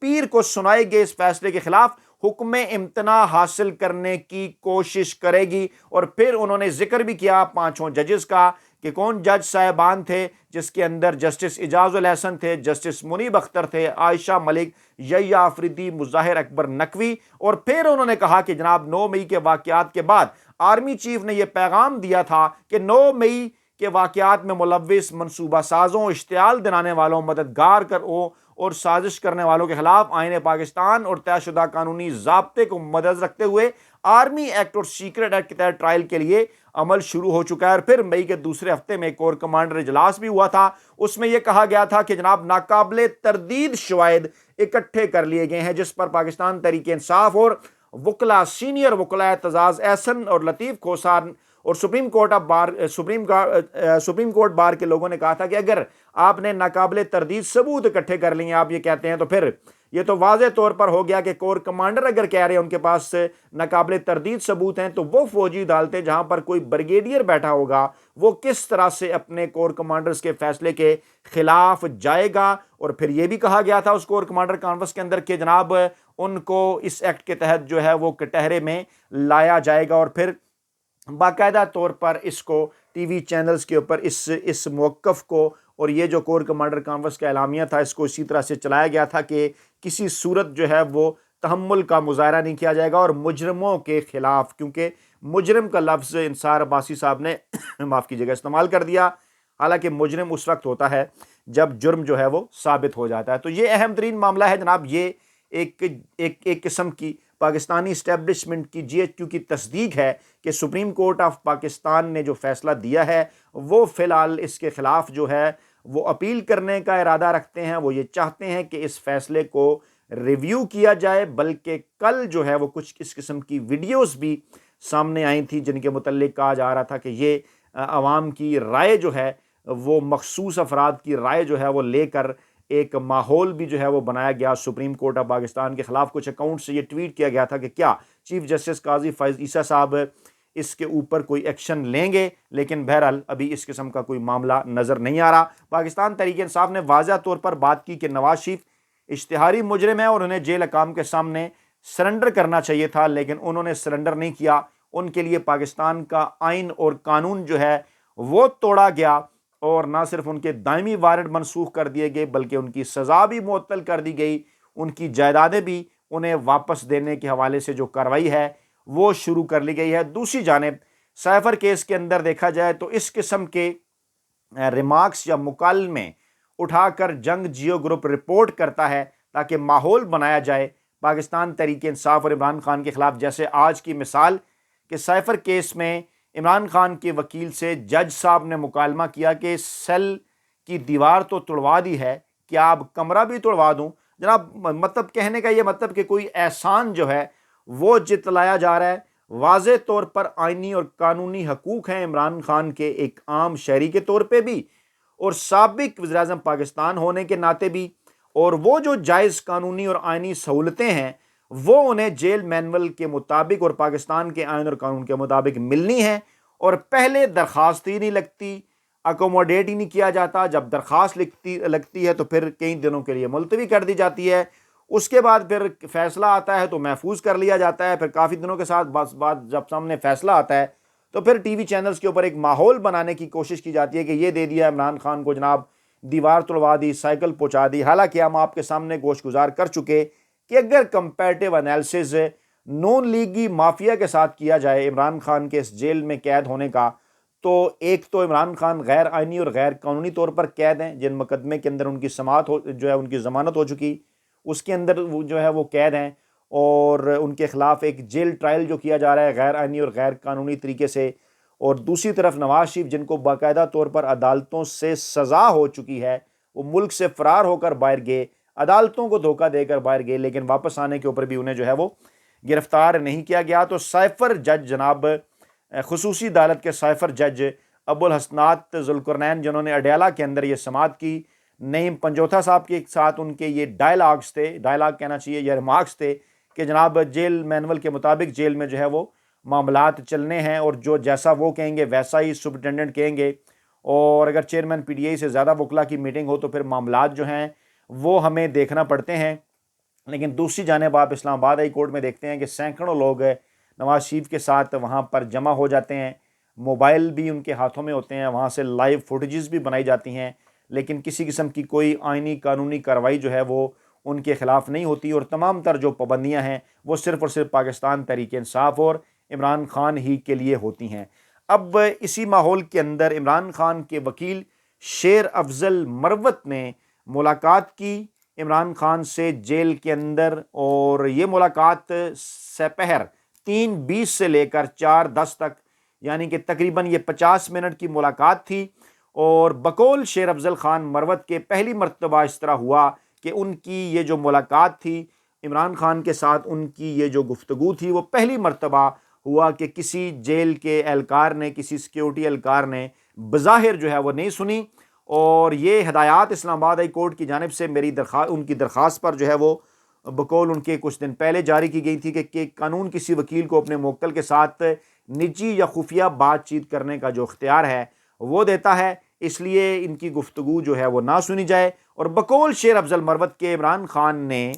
پیر کو سنائے گے اس فیصلے کے خلاف حکم امتناع حاصل کرنے کی کوشش کرے گی۔ اور پھر انہوں نے ذکر بھی کیا 5 ججز کا کہ کون جج صاحبان تھے، جس کے اندر جسٹس اعجاز الحسن تھے، جسٹس منیب اختر تھے، عائشہ ملک، یحییٰ آفریدی، مظاہر اکبر نقوی۔ اور پھر انہوں نے کہا کہ جناب 9 مئی کے واقعات کے بعد آرمی چیف نے یہ پیغام دیا تھا کہ 9 مئی کے واقعات میں ملوث منصوبہ سازوں، اشتعال دلانے والوں، مددگار اور سازش کرنے والوں کے خلاف آئین پاکستان اور طے شدہ قانونی ضابطے کو مد رکھتے ہوئے آرمی ایکٹ اور سیکرٹ ایکٹ کے تحت ٹرائل کے لیے عمل شروع ہو چکا ہے۔ اور پھر مئی کے دوسرے ہفتے میں کور کمانڈر اجلاس بھی ہوا تھا، اس میں یہ کہا گیا تھا کہ جناب ناقابل تردید شواہد اکٹھے کر لیے گئے ہیں جس پر پاکستان تحریک انصاف اور وکلاء، سینئر وکلاء اعتزاز احسن اور لطیف کھوسار اور سپریم کورٹ بار کے لوگوں نے کہا تھا کہ اگر آپ نے ناقابل تردید ثبوت اکٹھے کر لیے آپ یہ کہتے ہیں تو پھر یہ تو واضح طور پر ہو گیا کہ کور کمانڈر اگر کہہ رہے ہیں ان کے پاس ناقابل تردید ثبوت ہیں تو وہ فوجی عدالتیں جہاں پر کوئی بریگیڈیئر بیٹھا ہوگا وہ کس طرح سے اپنے کور کمانڈرز کے فیصلے کے خلاف جائے گا۔ اور پھر یہ بھی کہا گیا تھا اس کور کمانڈر کانفرنس کے اندر کہ جناب ان کو اس ایکٹ کے تحت جو ہے وہ کٹہرے میں لایا جائے گا۔ اور پھر باقاعدہ طور پر اس کو ٹی وی چینلز کے اوپر اس موقف کو اور یہ جو کور کمانڈر کانفرنس کا اعلامیہ تھا اس کو اسی طرح سے چلایا گیا تھا کہ کسی صورت جو ہے وہ تحمل کا مظاہرہ نہیں کیا جائے گا اور مجرموں کے خلاف، کیونکہ مجرم کا لفظ انصار عباسی صاحب نے معاف کیجیے گا استعمال کر دیا، حالانکہ مجرم اس وقت ہوتا ہے جب جرم جو ہے وہ ثابت ہو جاتا ہے۔ تو یہ اہم ترین معاملہ ہے جناب، یہ ایک قسم کی پاکستانی اسٹیبلشمنٹ کی جی ایچ کیو کی تصدیق ہے کہ سپریم کورٹ آف پاکستان نے جو فیصلہ دیا ہے وہ فی الحال اس کے خلاف جو ہے وہ اپیل کرنے کا ارادہ رکھتے ہیں۔ وہ یہ چاہتے ہیں کہ اس فیصلے کو ریویو کیا جائے، بلکہ کل جو ہے وہ کچھ اس قسم کی ویڈیوز بھی سامنے آئی تھیں جن کے متعلق کہا جا رہا تھا کہ یہ عوام کی رائے جو ہے وہ مخصوص افراد کی رائے جو ہے وہ لے کر ایک ماحول بھی جو ہے وہ بنایا گیا سپریم کورٹ آف پاکستان کے خلاف۔ کچھ اکاؤنٹ سے یہ ٹویٹ کیا گیا تھا کہ کیا چیف جسٹس قاضی فائز عیسیٰ صاحب اس کے اوپر کوئی ایکشن لیں گے، لیکن بہرحال ابھی اس قسم کا کوئی معاملہ نظر نہیں آ رہا۔ پاکستان تحریک انصاف نے واضح طور پر بات کی کہ نواز شریف اشتہاری مجرم ہے اور انہیں جیل حکام کے سامنے سرنڈر کرنا چاہیے تھا، لیکن انہوں نے سرنڈر نہیں کیا۔ ان کے لیے پاکستان کا آئین اور قانون جو ہے وہ توڑا گیا اور نہ صرف ان کے دائمی وارنٹ منسوخ کر دیے گئے بلکہ ان کی سزا بھی معطل کر دی گئی، ان کی جائیدادیں بھی انہیں واپس دینے کے حوالے سے جو کارروائی ہے وہ شروع کر لی گئی ہے۔ دوسری جانب سائفر کیس کے اندر دیکھا جائے تو اس قسم کے ریمارکس یا مکالمے اٹھا کر جنگ جیو گروپ رپورٹ کرتا ہے تاکہ ماحول بنایا جائے پاکستان تحریک انصاف اور عمران خان کے خلاف، جیسے آج کی مثال کہ سائفر کیس میں عمران خان کے وکیل سے جج صاحب نے مکالمہ کیا کہ سیل کی دیوار تو توڑوا دی ہے، کیا اب کمرہ بھی توڑوا دوں؟ جناب مطلب کہنے کا یہ مطلب کہ کوئی احسان جو ہے وہ جتلایا جا رہا ہے۔ واضح طور پر آئینی اور قانونی حقوق ہیں عمران خان کے ایک عام شہری کے طور پہ بھی اور سابق وزیر اعظم پاکستان ہونے کے ناطے بھی، اور وہ جو جائز قانونی اور آئینی سہولتیں ہیں وہ انہیں جیل مینول کے مطابق اور پاکستان کے آئین اور قانون کے مطابق ملنی ہے۔ اور پہلے درخواست ہی نہیں لگتی، اکوموڈیٹ ہی نہیں کیا جاتا، جب درخواست لگتی ہے تو پھر کئی دنوں کے لیے ملتوی کر دی جاتی ہے، اس کے بعد پھر فیصلہ آتا ہے تو محفوظ کر لیا جاتا ہے، پھر کافی دنوں کے ساتھ بعد جب سامنے فیصلہ آتا ہے تو پھر ٹی وی چینلز کے اوپر ایک ماحول بنانے کی کوشش کی جاتی ہے کہ یہ دے دیا عمران خان کو جناب دیوار توڑوا دی، سائیکل پہنچا دی۔ حالانکہ ہم آپ کے سامنے گوش گزار کر چکے کہ اگر کمپیریٹیو انالیسز نون لیگی مافیا کے ساتھ کیا جائے عمران خان کے اس جیل میں قید ہونے کا، تو ایک تو عمران خان غیر آئینی اور غیر قانونی طور پر قید ہیں، جن مقدمے کے اندر ان کی سماعت جو ہے ان کی ضمانت ہو چکی، اس کے اندر جو ہے وہ قید ہیں، اور ان کے خلاف ایک جیل ٹرائل جو کیا جا رہا ہے غیر آئینی اور غیر قانونی طریقے سے، اور دوسری طرف نواز شریف جن کو باقاعدہ طور پر عدالتوں سے سزا ہو چکی ہے، وہ ملک سے فرار ہو کر باہر گئے، عدالتوں کو دھوکہ دے کر باہر گئے، لیکن واپس آنے کے اوپر بھی انہیں جو ہے وہ گرفتار نہیں کیا گیا۔ تو سائفر جج جناب خصوصی عدالت کے سائفر جج ابو الحسنات ذوالقرنین جنہوں نے اڈیالہ کے اندر یہ سماعت کی، نعیم پنجوتھا صاحب کے ساتھ ان کے یہ ڈائلاگز تھے، ڈائلاگ کہنا چاہیے یا ریمارکس تھے کہ جناب جیل مینول کے مطابق جیل میں جو ہے وہ معاملات چلنے ہیں اور جو جیسا وہ کہیں گے ویسا ہی سپرنٹینڈنٹ کہیں گے، اور اگر چیئرمین پی ٹی آئی سے زیادہ وکلا کی میٹنگ ہو تو پھر معاملات جو ہیں وہ ہمیں دیکھنا پڑتے ہیں۔ لیکن دوسری جانب آپ اسلام آباد ہائی کورٹ میں دیکھتے ہیں کہ سینکڑوں لوگ نواز شریف کے ساتھ وہاں پر جمع ہو جاتے ہیں، موبائل بھی ان کے ہاتھوں میں ہوتے ہیں، وہاں سے لائیو فوٹیجز بھی بنائی جاتی ہیں، لیکن کسی قسم کی کوئی آئینی قانونی کارروائی جو ہے وہ ان کے خلاف نہیں ہوتی، اور تمام تر جو پابندیاں ہیں وہ صرف اور صرف پاکستان تحریک انصاف اور عمران خان ہی کے لیے ہوتی ہیں۔ اب اسی ماحول کے اندر عمران خان کے وکیل شیر افضل مروت نے ملاقات کی عمران خان سے جیل کے اندر، اور یہ ملاقات سپہر 3:20 سے لے کر 4:10 تک، یعنی کہ تقریباً یہ 50 منٹ کی ملاقات تھی، اور بقول شیر افضل خان مروت کے پہلی مرتبہ اس طرح ہوا کہ ان کی یہ جو ملاقات تھی عمران خان کے ساتھ، ان کی یہ جو گفتگو تھی وہ پہلی مرتبہ ہوا کہ کسی جیل کے اہلکار نے، کسی سیکیورٹی اہلکار نے بظاہر جو ہے وہ نہیں سنی، اور یہ ہدایات اسلام آباد ہائی کورٹ کی جانب سے ان کی درخواست پر جو ہے وہ بقول ان کے کچھ دن پہلے جاری کی گئی تھی کہ قانون کسی وکیل کو اپنے موکل کے ساتھ نجی یا خفیہ بات چیت کرنے کا جو اختیار ہے وہ دیتا ہے، اس لیے ان کی گفتگو جو ہے وہ نہ سنی جائے۔ اور بقول شیر افضل مروت کے عمران خان نے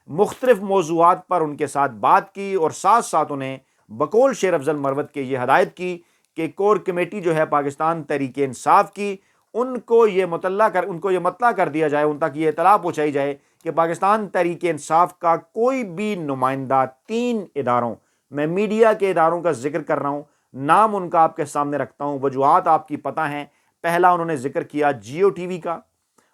مختلف موضوعات پر ان کے ساتھ بات کی، اور ساتھ ساتھ انہیں بقول شیر افضل مروت کے یہ ہدایت کی کہ کور کمیٹی جو ہے پاکستان تحریک انصاف کی، ان کو یہ مطلع کر دیا جائے، ان تک یہ اطلاع پہنچائی جائے کہ پاکستان تحریک انصاف کا کوئی بھی نمائندہ 3 اداروں، میں میڈیا کے اداروں کا ذکر کر رہا ہوں، نام ان کا آپ کے سامنے رکھتا ہوں، وجوہات آپ کی پتہ ہیں۔ پہلا انہوں نے ذکر کیا جیو ٹی وی کا،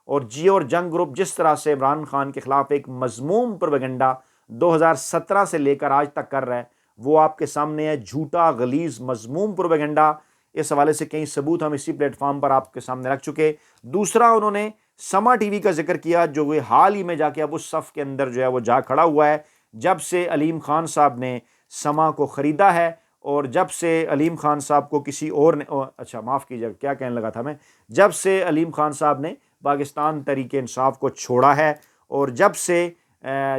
اور جیو اور جنگ گروپ جس طرح سے عمران خان کے خلاف ایک مذموم پروپیگنڈا 2017 سے لے کر آج تک کر رہا ہے، وہ آپ کے سامنے ہے، جھوٹا غلیظ مذموم پروپیگنڈا۔ اس حوالے سے کئی ثبوت ہم اسی پلیٹ فارم پر آپ کے سامنے رکھ چکے۔ دوسرا انہوں نے سما ٹی وی کا ذکر کیا، جو وہ حال ہی میں جا کے اب اس صف کے اندر جو ہے وہ جا کھڑا ہوا ہے جب سے علیم خان صاحب نے سما کو خریدا ہے، اور جب سے علیم خان صاحب کو کسی اور نے معاف کیجیے کیا کہنے لگا تھا میں، جب سے علیم خان صاحب نے پاکستان تحریک انصاف کو چھوڑا ہے، اور جب سے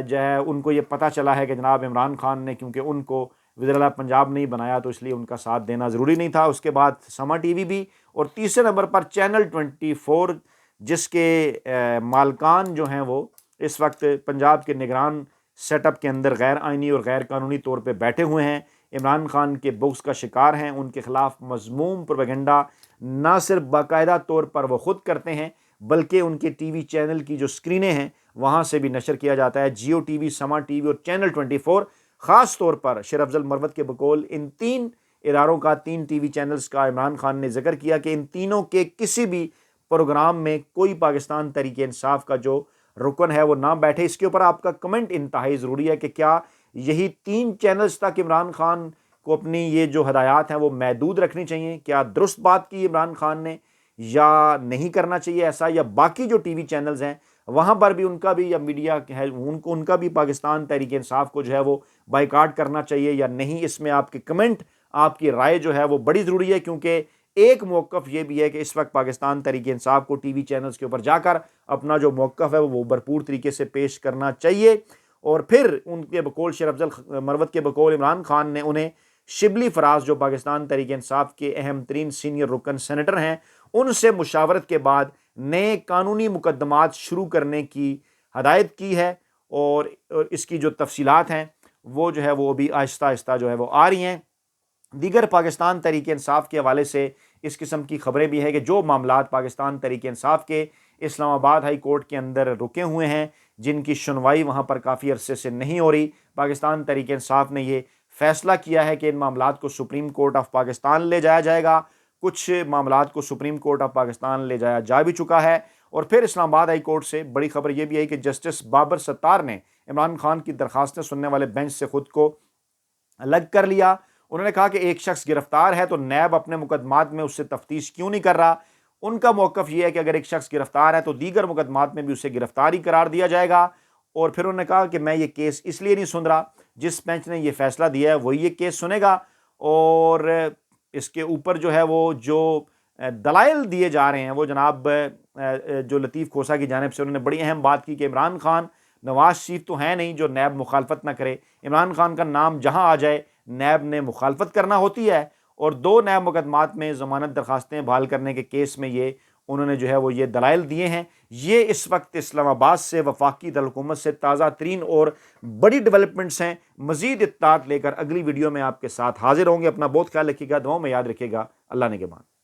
جو ہے ان کو یہ پتہ چلا ہے کہ جناب عمران خان نے کیونکہ ان کو وزیر اعلیٰ پنجاب نہیں بنایا تو اس لیے ان کا ساتھ دینا ضروری نہیں تھا، اس کے بعد سما ٹی وی بھی، اور تیسرے نمبر پر چینل 24 جس کے مالکان جو ہیں وہ اس وقت پنجاب کے نگران سیٹ اپ کے اندر غیر آئینی اور غیر قانونی طور پہ بیٹھے ہوئے ہیں، عمران خان کے بغض کا شکار ہیں، ان کے خلاف مذموم پروپیگنڈا نہ صرف باقاعدہ طور پر وہ خود کرتے ہیں بلکہ ان کے ٹی وی چینل کی جو سکرینیں ہیں وہاں سے بھی نشر کیا جاتا ہے۔ جیو ٹی وی، سما ٹی وی اور چینل 24، خاص طور پر شیر افضل مروت کے بقول ان 3 اداروں کا، 3 ٹی وی چینلز کا عمران خان نے ذکر کیا کہ ان تینوں کے کسی بھی پروگرام میں کوئی پاکستان تحریک انصاف کا جو رکن ہے وہ نہ بیٹھے۔ اس کے اوپر آپ کا کمنٹ انتہائی ضروری ہے کہ کیا یہی 3 چینلز تک عمران خان کو اپنی یہ جو ہدایات ہیں وہ محدود رکھنی چاہیے؟ کیا درست بات کی عمران خان نے یا نہیں کرنا چاہیے ایسا، یا باقی جو ٹی وی چینلز ہیں وہاں پر بھی ان کا بھی، یا میڈیا ہے ان کا بھی پاکستان تحریک انصاف کو جو ہے وہ بائیکاٹ کرنا چاہیے یا نہیں؟ اس میں آپ کے کمنٹ، آپ کی رائے جو ہے وہ بڑی ضروری ہے، کیونکہ ایک موقف یہ بھی ہے کہ اس وقت پاکستان تحریک انصاف کو ٹی وی چینلز کے اوپر جا کر اپنا جو موقف ہے وہ بھرپور طریقے سے پیش کرنا چاہیے، اور پھر ان کے بقول شیر افضل مروت کے بقول عمران خان نے انہیں شبلی فراز جو پاکستان تحریک انصاف کے اہم ترین سینئر رکن سینیٹر ہیں ان سے مشاورت کے بعد نئے قانونی مقدمات شروع کرنے کی ہدایت کی ہے، اور اس کی جو تفصیلات ہیں وہ جو ہے وہ ابھی آہستہ آہستہ جو ہے وہ آ رہی ہیں۔ دیگر پاکستان تحریک انصاف کے حوالے سے اس قسم کی خبریں بھی ہیں کہ جو معاملات پاکستان تحریک انصاف کے اسلام آباد ہائی کورٹ کے اندر رکے ہوئے ہیں، جن کی سنوائی وہاں پر کافی عرصے سے نہیں ہو رہی، پاکستان تحریک انصاف نے یہ فیصلہ کیا ہے کہ ان معاملات کو سپریم کورٹ آف پاکستان لے جایا جائے گا۔ کچھ معاملات کو سپریم کورٹ آف پاکستان لے جایا جا بھی چکا ہے، اور پھر اسلام آباد ہائی کورٹ سے بڑی خبر یہ بھی ہے کہ جسٹس بابر ستار نے عمران خان کی درخواستیں سننے والے بینچ سے خود کو الگ کر لیا۔ انہوں نے کہا کہ ایک شخص گرفتار ہے تو نیب اپنے مقدمات میں اس سے تفتیش کیوں نہیں کر رہا؟ ان کا موقف یہ ہے کہ اگر ایک شخص گرفتار ہے تو دیگر مقدمات میں بھی اسے گرفتاری قرار دیا جائے گا، اور پھر انہوں نے کہا کہ میں یہ کیس اس لیے نہیں سن رہا، جس بینچ نے یہ فیصلہ دیا ہے وہی یہ کیس سنے گا، اور اس کے اوپر جو ہے وہ جو دلائل دیے جا رہے ہیں وہ جناب جو لطیف کھوسہ کی جانب سے انہوں نے بڑی اہم بات کی کہ عمران خان نواز شریف تو ہے نہیں جو نیب مخالفت نہ کرے، عمران خان کا نام جہاں آ جائے نیب نے مخالفت کرنا ہوتی ہے، اور 2 نیب مقدمات میں ضمانت درخواستیں بحال کرنے کے کیس میں یہ انہوں نے جو ہے وہ یہ دلائل دیے ہیں۔ یہ اس وقت اسلام آباد سے وفاقی دارالحکومت سے تازہ ترین اور بڑی ڈیولپمنٹس ہیں۔ مزید اطلاعات لے کر اگلی ویڈیو میں آپ کے ساتھ حاضر ہوں گے۔ اپنا بہت خیال رکھیے گا، دعاؤں میں یاد رکھیے گا۔ اللہ نگہبان۔